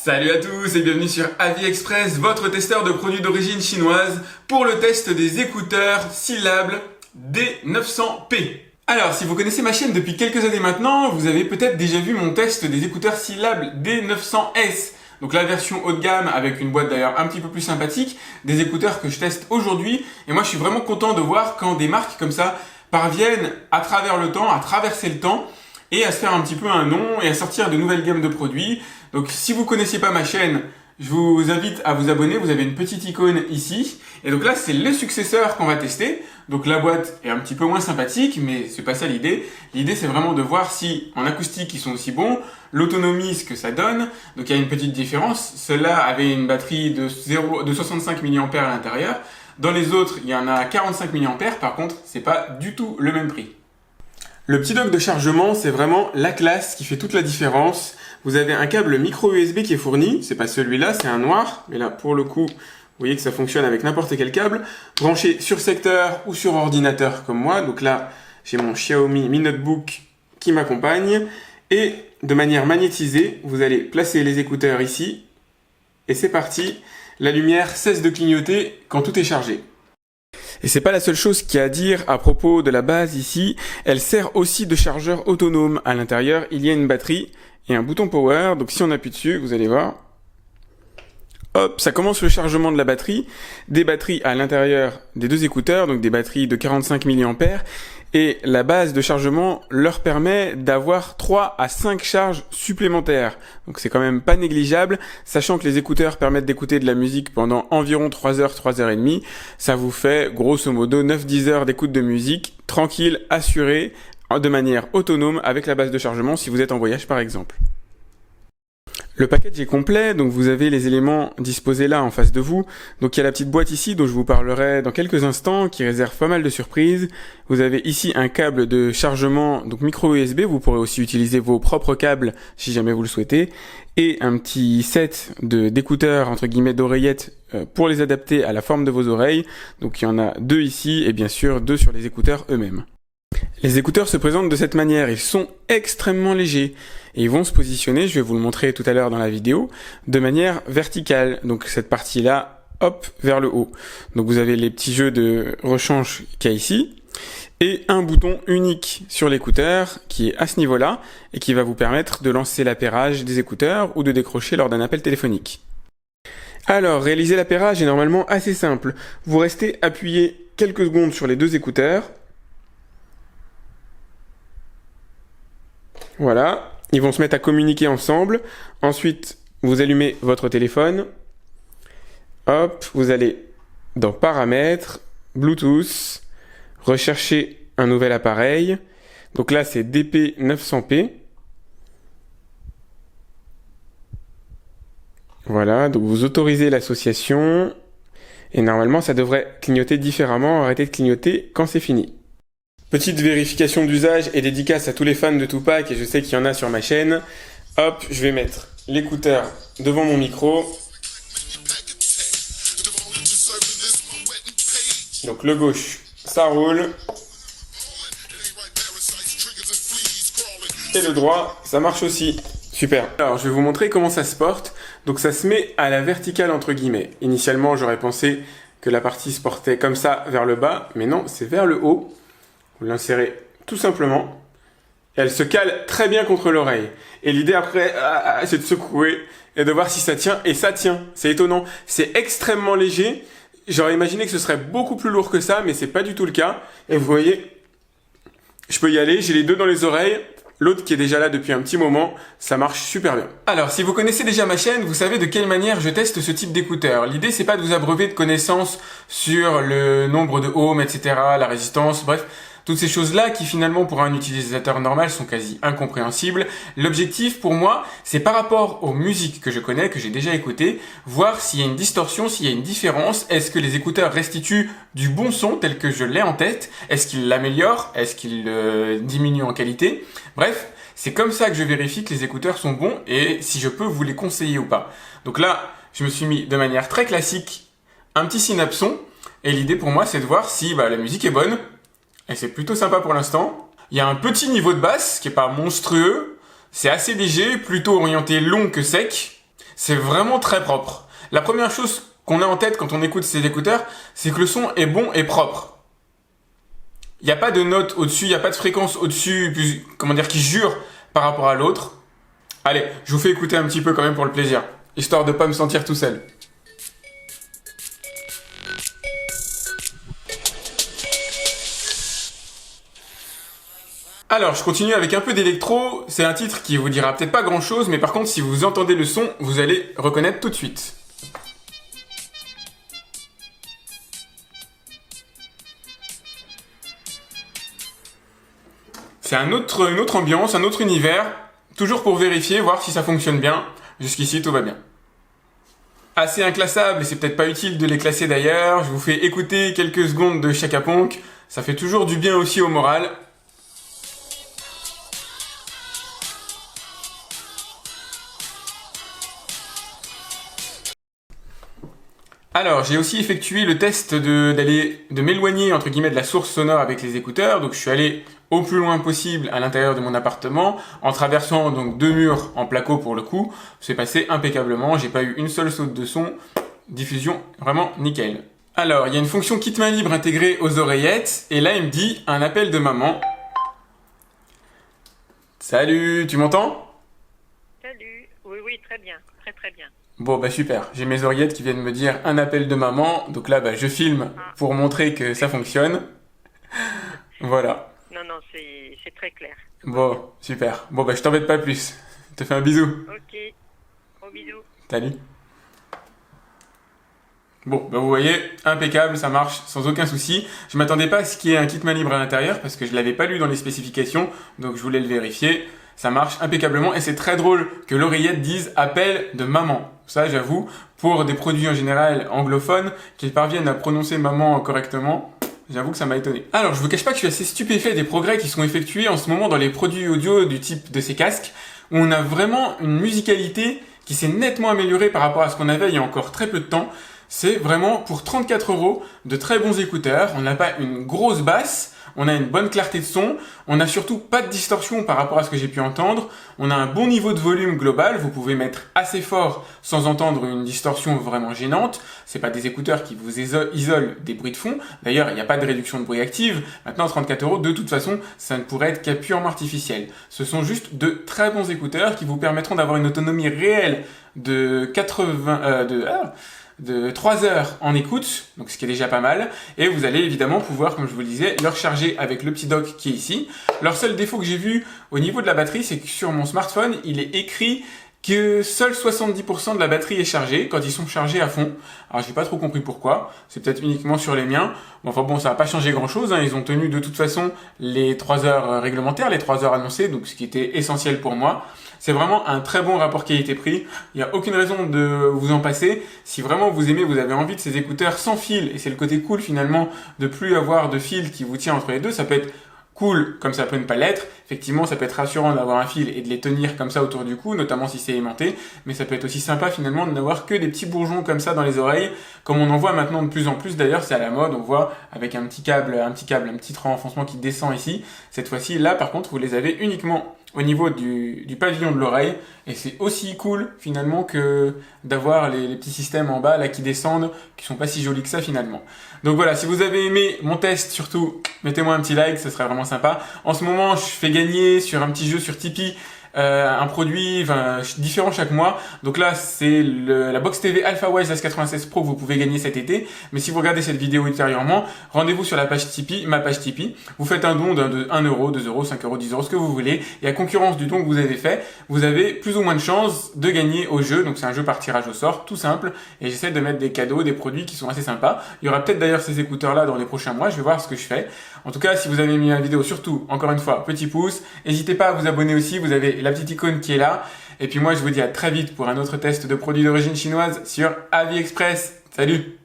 Salut à tous et bienvenue sur AviExpress, votre testeur de produits d'origine chinoise pour le test des écouteurs Syllable D900P. Alors, si vous connaissez ma chaîne depuis quelques années maintenant, vous avez peut-être déjà vu mon test des écouteurs Syllable D900S. Donc la version haut de gamme avec une boîte d'ailleurs un petit peu plus sympathique, des écouteurs que je teste aujourd'hui. Et moi je suis vraiment content de voir quand des marques comme ça parviennent à travers le temps, à traverser le temps et à se faire un petit peu un nom et à sortir de nouvelles gammes de produits. Donc si vous connaissez pas ma chaîne, je vous invite à vous abonner, vous avez une petite icône ici. Et donc là c'est le successeur qu'on va tester. Donc la boîte est un petit peu moins sympathique, mais c'est pas ça l'idée. L'idée c'est vraiment de voir si en acoustique ils sont aussi bons, l'autonomie ce que ça donne. Donc il y a une petite différence. Celle-là avait une batterie de 65 mAh à l'intérieur. Dans les autres il y en a 45 mAh, par contre c'est pas du tout le même prix. Le petit dock de chargement c'est vraiment la classe qui fait toute la différence. Vous avez un câble micro USB qui est fourni, c'est pas celui-là, c'est un noir, mais là pour le coup, vous voyez que ça fonctionne avec n'importe quel câble, branché sur secteur ou sur ordinateur comme moi. Donc là, j'ai mon Xiaomi Mi Notebook qui m'accompagne et de manière magnétisée, vous allez placer les écouteurs ici et c'est parti. La lumière cesse de clignoter quand tout est chargé. Et c'est pas la seule chose qu'il y a à dire à propos de la base ici, elle sert aussi de chargeur autonome. À l'intérieur, il y a une batterie et un bouton power, donc si on appuie dessus, vous allez voir, hop, ça commence le chargement de la batterie, des batteries à l'intérieur des deux écouteurs, donc des batteries de 45 mAh, et la base de chargement leur permet d'avoir 3 à 5 charges supplémentaires. Donc c'est quand même pas négligeable, sachant que les écouteurs permettent d'écouter de la musique pendant environ 3 heures, 3 heures et demie. Ça vous fait grosso modo 9-10 heures d'écoute de musique, tranquille, assurée, de manière autonome avec la base de chargement si vous êtes en voyage par exemple. Le package est complet, donc vous avez les éléments disposés là en face de vous. Donc il y a la petite boîte ici dont je vous parlerai dans quelques instants qui réserve pas mal de surprises. Vous avez ici un câble de chargement, donc micro USB, vous pourrez aussi utiliser vos propres câbles si jamais vous le souhaitez. Et un petit set d'écouteurs, entre guillemets d'oreillettes, pour les adapter à la forme de vos oreilles. Donc il y en a 2 ici et bien sûr 2 sur les écouteurs eux-mêmes. Les écouteurs se présentent de cette manière, ils sont extrêmement légers et ils vont se positionner, je vais vous le montrer tout à l'heure dans la vidéo, de manière verticale. Donc cette partie-là, hop, vers le haut. Donc vous avez les petits jeux de rechange qu'il y a ici et un bouton unique sur l'écouteur qui est à ce niveau-là et qui va vous permettre de lancer l'appairage des écouteurs ou de décrocher lors d'un appel téléphonique. Alors, réaliser l'appairage est normalement assez simple. Vous restez appuyé quelques secondes sur les deux écouteurs. Voilà, ils vont se mettre à communiquer ensemble. Ensuite, vous allumez votre téléphone. Hop, vous allez dans Paramètres, Bluetooth, rechercher un nouvel appareil. Donc là, c'est DP900P. Voilà, donc vous autorisez l'association. Et normalement, ça devrait clignoter différemment, arrêter de clignoter quand c'est fini. Petite vérification d'usage et dédicace à tous les fans de Tupac, et je sais qu'il y en a sur ma chaîne. Hop, je vais mettre l'écouteur devant mon micro. Donc le gauche, ça roule. Et le droit, ça marche aussi. Super. Alors, je vais vous montrer comment ça se porte. Donc ça se met à la verticale entre guillemets. Initialement, j'aurais pensé que la partie se portait comme ça vers le bas, mais non, c'est vers le haut. Vous l'insérez tout simplement. Et elle se cale très bien contre l'oreille. Et l'idée après, c'est de secouer et de voir si ça tient. Et ça tient. C'est étonnant. C'est extrêmement léger. J'aurais imaginé que ce serait beaucoup plus lourd que ça, mais c'est pas du tout le cas. Et vous voyez, je peux y aller. J'ai les deux dans les oreilles. L'autre qui est déjà là depuis un petit moment, ça marche super bien. Alors, si vous connaissez déjà ma chaîne, vous savez de quelle manière je teste ce type d'écouteurs. L'idée, c'est pas de vous abreuver de connaissances sur le nombre de ohms, etc., la résistance, bref. Toutes ces choses-là qui finalement pour un utilisateur normal sont quasi incompréhensibles. L'objectif pour moi, c'est par rapport aux musiques que je connais, que j'ai déjà écoutées, voir s'il y a une distorsion, s'il y a une différence. Est-ce que les écouteurs restituent du bon son tel que je l'ai en tête? Est-ce qu'ils l'améliorent? Est-ce qu'ils le diminuent en qualité? Bref, c'est comme ça que je vérifie que les écouteurs sont bons et si je peux vous les conseiller ou pas. Donc là, je me suis mis de manière très classique un petit synapson et l'idée pour moi, c'est de voir si la musique est bonne. Et c'est plutôt sympa pour l'instant. Il y a un petit niveau de basse qui est pas monstrueux. C'est assez léger, plutôt orienté long que sec. c'est vraiment très propre. La première chose qu'on a en tête quand on écoute ces écouteurs, c'est que le son est bon et propre. Il n'y a pas de note au-dessus, il n'y a pas de fréquence au-dessus, qui jure par rapport à l'autre. Allez, je vous fais écouter un petit peu quand même pour le plaisir, histoire de ne pas me sentir tout seul. Alors, je continue avec un peu d'électro. C'est un titre qui vous dira peut-être pas grand-chose, mais par contre, si vous entendez le son, vous allez reconnaître tout de suite. C'est une autre ambiance, un autre univers, toujours pour vérifier, voir si ça fonctionne bien. Jusqu'ici, tout va bien. Assez inclassable, et c'est peut-être pas utile de les classer d'ailleurs. Je vous fais écouter quelques secondes de Chaka Ponk. Ça fait toujours du bien aussi au moral. Alors, j'ai aussi effectué le test de m'éloigner entre guillemets de la source sonore avec les écouteurs. Donc, je suis allé au plus loin possible à l'intérieur de mon appartement en traversant donc 2 murs en placo pour le coup. C'est passé impeccablement. J'ai pas eu une seule saute de son. Diffusion vraiment nickel. Alors, il y a une fonction kit main libre intégrée aux oreillettes et là, il me dit un appel de maman. Salut, tu m'entends? Salut, oui, très bien, très bien. Bon bah super, j'ai mes oreillettes qui viennent me dire un appel de maman, donc là bah je filme pour montrer que ça fonctionne. Voilà. Non, c'est très clair. Bon, super. Bon bah je t'embête pas plus. Je te fais un bisou. Ok, gros bisous. Salut. Bon, bah vous voyez, impeccable, ça marche sans aucun souci. Je m'attendais pas à ce qu'il y ait un kit main libre à l'intérieur parce que je l'avais pas lu dans les spécifications, donc je voulais le vérifier. Ça marche impeccablement et c'est très drôle que l'oreillette dise appel de maman. Ça, j'avoue, pour des produits en général anglophones qui parviennent à prononcer maman correctement, j'avoue que ça m'a étonné. Alors, je vous cache pas que je suis assez stupéfait des progrès qui sont effectués en ce moment dans les produits audio du type de ces casques, où on a vraiment une musicalité qui s'est nettement améliorée par rapport à ce qu'on avait il y a encore très peu de temps. C'est vraiment pour 34 € de très bons écouteurs. On n'a pas une grosse basse. On a une bonne clarté de son, on n'a surtout pas de distorsion par rapport à ce que j'ai pu entendre, on a un bon niveau de volume global, vous pouvez mettre assez fort sans entendre une distorsion vraiment gênante, c'est pas des écouteurs qui vous isolent des bruits de fond, d'ailleurs il n'y a pas de réduction de bruit active, maintenant 34 € de toute façon ça ne pourrait être qu'à purement artificiel. Ce sont juste de très bons écouteurs qui vous permettront d'avoir une autonomie réelle de 3 heures en écoute, donc ce qui est déjà pas mal, et vous allez évidemment pouvoir, comme je vous le disais, le recharger avec le petit dock qui est ici. Leur seul défaut que j'ai vu au niveau de la batterie, c'est que sur mon smartphone, il est écrit que seul 70% de la batterie est chargée quand ils sont chargés à fond. Alors j'ai pas trop compris pourquoi, c'est peut-être uniquement sur les miens. Enfin bon, ça va pas changé grand chose, hein. Ils ont tenu de toute façon les 3 heures réglementaires, les 3 heures annoncées, donc ce qui était essentiel pour moi. C'est vraiment un très bon rapport qualité-prix. Il n'y a aucune raison de vous en passer. Si vraiment vous aimez, vous avez envie de ces écouteurs sans fil, et c'est le côté cool finalement de plus avoir de fil qui vous tient entre les deux, ça peut être cool comme ça peut ne pas l'être. Effectivement, ça peut être rassurant d'avoir un fil et de les tenir comme ça autour du cou, notamment si c'est aimanté, mais ça peut être aussi sympa finalement de n'avoir que des petits bourgeons comme ça dans les oreilles, comme on en voit maintenant de plus en plus d'ailleurs, c'est à la mode, on voit avec un petit renfoncement qui descend ici. Cette fois-ci, là par contre, vous les avez uniquement au niveau du pavillon de l'oreille, et c'est aussi cool finalement que d'avoir les petits systèmes en bas là qui descendent, qui sont pas si jolis que ça finalement. Donc voilà, si vous avez aimé mon test, surtout mettez-moi un petit like, ce serait vraiment sympa. En ce moment, je fais gagner sur un petit jeu sur Tipeee un produit différent chaque mois. Donc là, c'est la Box TV AlphaWise S96 Pro que vous pouvez gagner cet été. Mais si vous regardez cette vidéo ultérieurement, rendez-vous sur la page Tipeee, ma page Tipeee. Vous faites un don de 1 €, 2 €, 5 €, 10 €, ce que vous voulez. Et à concurrence du don que vous avez fait, vous avez plus ou moins de chances de gagner au jeu. Donc c'est un jeu par tirage au sort, tout simple. Et j'essaie de mettre des cadeaux, des produits qui sont assez sympas. Il y aura peut-être d'ailleurs ces écouteurs-là dans les prochains mois. Je vais voir ce que je fais. En tout cas, si vous avez aimé la vidéo, surtout, encore une fois, petit pouce. N'hésitez pas à vous abonner aussi. Vous avez la petite icône qui est là. Et puis moi, je vous dis à très vite pour un autre test de produits d'origine chinoise sur AliExpress. Salut!